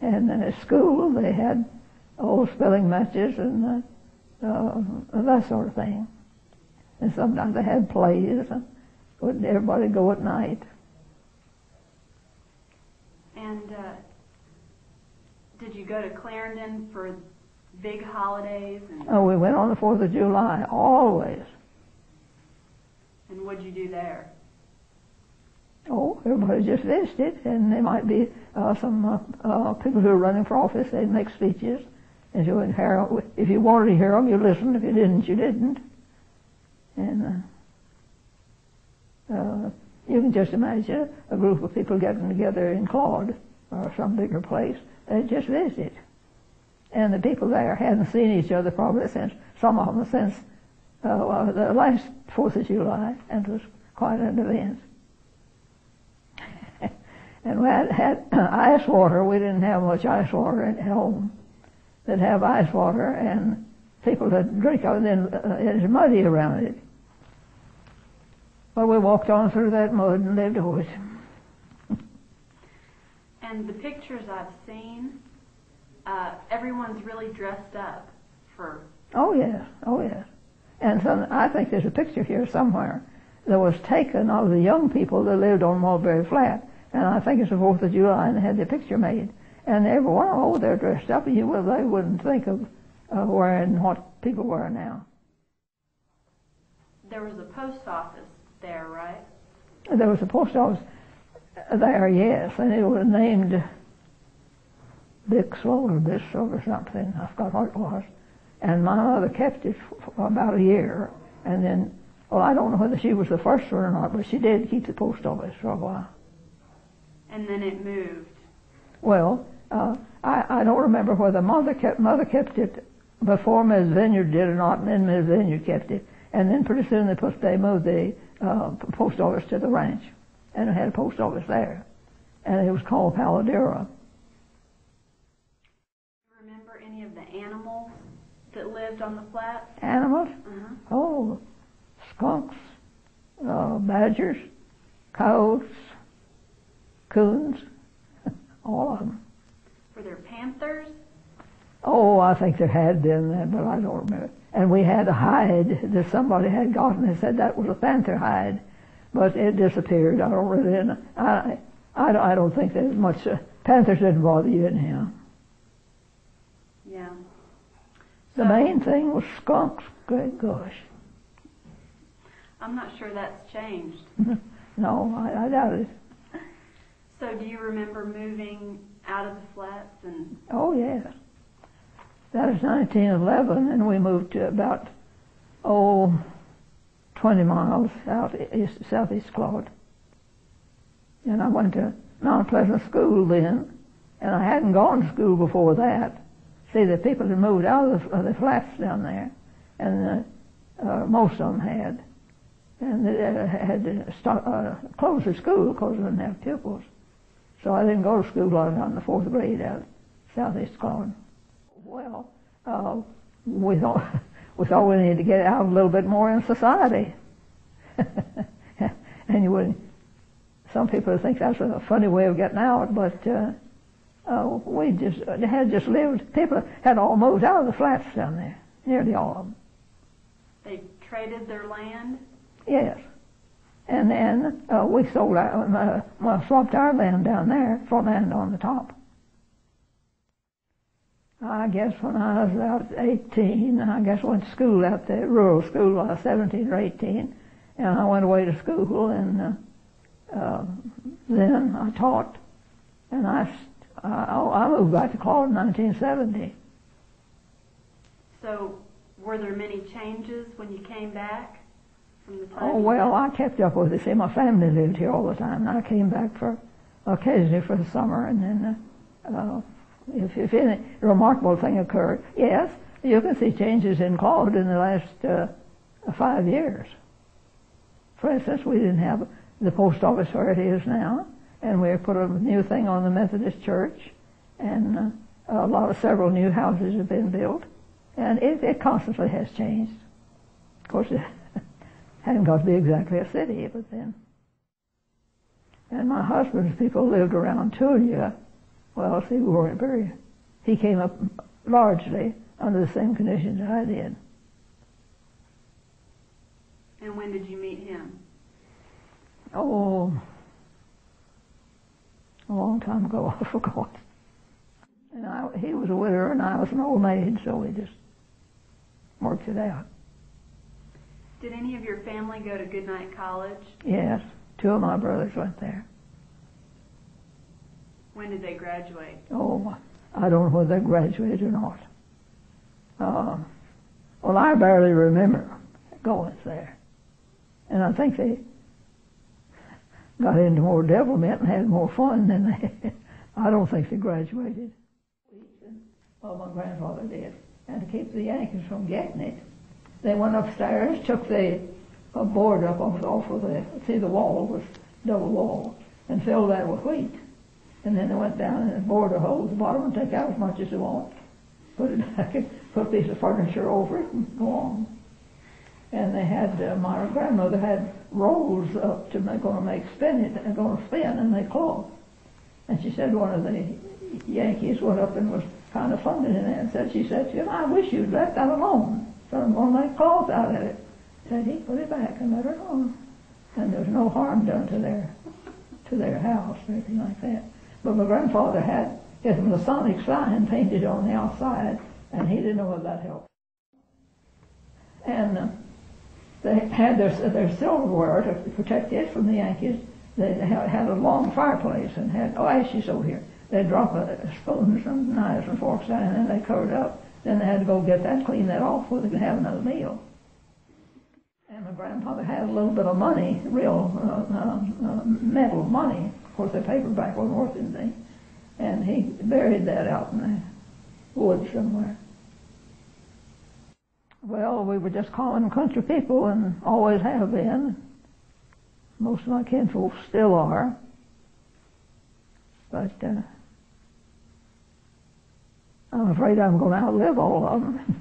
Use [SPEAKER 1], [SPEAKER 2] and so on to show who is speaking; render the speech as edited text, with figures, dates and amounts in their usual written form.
[SPEAKER 1] And at school they had old spelling matches and that sort of thing. And sometimes they had plays, and everybody go at night.
[SPEAKER 2] And did you go to Clarendon for big holidays?
[SPEAKER 1] Oh, we went on the 4th of July, always.
[SPEAKER 2] And what'd you do there?
[SPEAKER 1] Oh, everybody just visited, and there might be some people who were running for office. They'd make speeches, and you would hear them. If you wanted to hear them, you listened. If you didn't, you didn't. And you can just imagine a group of people getting together in Claude or some bigger place. They'd just visit. And the people there hadn't seen each other probably since, some of them since the last 4th of July, and it was quite an event. And we had ice water. We didn't have much ice water at home. They'd have ice water, and people would drink of it, and then it's muddy around it. Well, we walked on through that mud and lived with it.
[SPEAKER 2] And the pictures I've seen, everyone's really dressed up for...
[SPEAKER 1] Oh, yes. Oh, yes. And so I think there's a picture here somewhere that was taken of the young people that lived on Mulberry Flat. And I think it's the 4th of July, and they had the picture made. And everyone, oh, they're dressed up. They wouldn't think of wearing what people wear now.
[SPEAKER 2] There was a post office there, right?
[SPEAKER 1] There was a post office there, yes, and it was named Bixwell or Bissell or something. I forgot what it was. And my mother kept it for about a year. And then, well, I don't know whether she was the first one or not, but she did keep the post office for a while.
[SPEAKER 2] And then it moved. Well,
[SPEAKER 1] I don't remember whether mother kept it before Ms. Vineyard did or not, and then Ms. Vineyard kept it. And then pretty soon they moved the post office to the ranch, and it had a post office there, and it was called Paladera.
[SPEAKER 2] Remember any of the animals that lived on the flat?
[SPEAKER 1] Animals?
[SPEAKER 2] Uh-huh.
[SPEAKER 1] Oh, skunks, badgers, coyotes, coons, all of them.
[SPEAKER 2] Were there panthers?
[SPEAKER 1] Oh, I think there had been that, but I don't remember. And we had a hide that somebody had gotten. They said that was a panther hide, but it disappeared. I don't really know. I don't think there's much. Panthers didn't bother you anyhow.
[SPEAKER 2] Yeah.
[SPEAKER 1] The main thing was skunks. Good gosh.
[SPEAKER 2] I'm not sure that's changed.
[SPEAKER 1] No, I doubt it.
[SPEAKER 2] So do you remember moving out of the flats? And
[SPEAKER 1] Oh, yes. That was 1911, and we moved to about, 20 miles southeast Claude. And I went to Mount Pleasant School then, and I hadn't gone to school before that. See, the people had moved out of the flats down there, and most of them had. And they had to close the school because they didn't have pupils. So I didn't go to school until in the 4th grade out of southeast Claude. Well, we thought we needed to get out a little bit more in society. And you would, some people think that's a funny way of getting out, but we had just lived. People had all moved out of the flats down there, nearly all of them.
[SPEAKER 2] They traded their land?
[SPEAKER 1] Yes. And then we sold swapped our land down there for land on the top. I guess when I was about 18, I went to school out there, rural school, I was 17 or 18, and I went away to school, and then I taught, and I moved back to Claude in 1970.
[SPEAKER 2] So were there many changes when you came back from the time?
[SPEAKER 1] Oh, well, I kept up with it. See, my family lived here all the time, and I came back for occasionally for the summer, and then if any remarkable thing occurred, yes, you can see changes in Claude in the last 5 years. For instance, we didn't have the post office where it is now, and we put a new thing on the Methodist Church, and several new houses have been built, and it constantly has changed. Of course, it hadn't got to be exactly a city, but then. And my husband's people lived around Tulia. Well, see, we weren't very... He came up largely under the same conditions I did.
[SPEAKER 2] And when did you meet him?
[SPEAKER 1] Oh, a long time ago, I forgot. And he was a widower and I was an old maid, so we just worked it out.
[SPEAKER 2] Did any of your family go to Goodnight College?
[SPEAKER 1] Yes, 2 of my brothers went there.
[SPEAKER 2] When did they graduate?
[SPEAKER 1] Oh, I don't know whether they graduated or not. Well, I barely remember going there. And I think they got into more devilment and had more fun than they... I don't think they graduated. Well, my grandfather did. And to keep the Yankees from getting it, they went upstairs, took the board up off of the wall was double wall, and filled that with wheat. And then they went down and bored a hole at the bottom and take out as much as they want. Put it back and put a piece of furniture over it and go on. And they had, my grandmother had rolls up to going to make spin it, and going to spin and make cloth. And she said one of the Yankees went up and was kind of funded in it and she said to him, I wish you'd left that alone. So I'm going to make cloth out of it. Said he put it back and let her alone. And there was no harm done to their house or anything like that. But my grandfather had his Masonic sign painted on the outside, and he didn't know whether that helped. And they had their silverware to protect it from the Yankees. They had a long fireplace and had ashes over here. They'd drop spoons and knives and forks down, and then they covered it up. Then they had to go get that, clean that off before they could have another meal. And my grandfather had a little bit of money, real metal money. Of course, the paperback wasn't worth anything. And he buried that out in the woods somewhere. Well, we were just common country people and always have been. Most of my kinfolk still are. But I'm afraid I'm going to outlive all of them.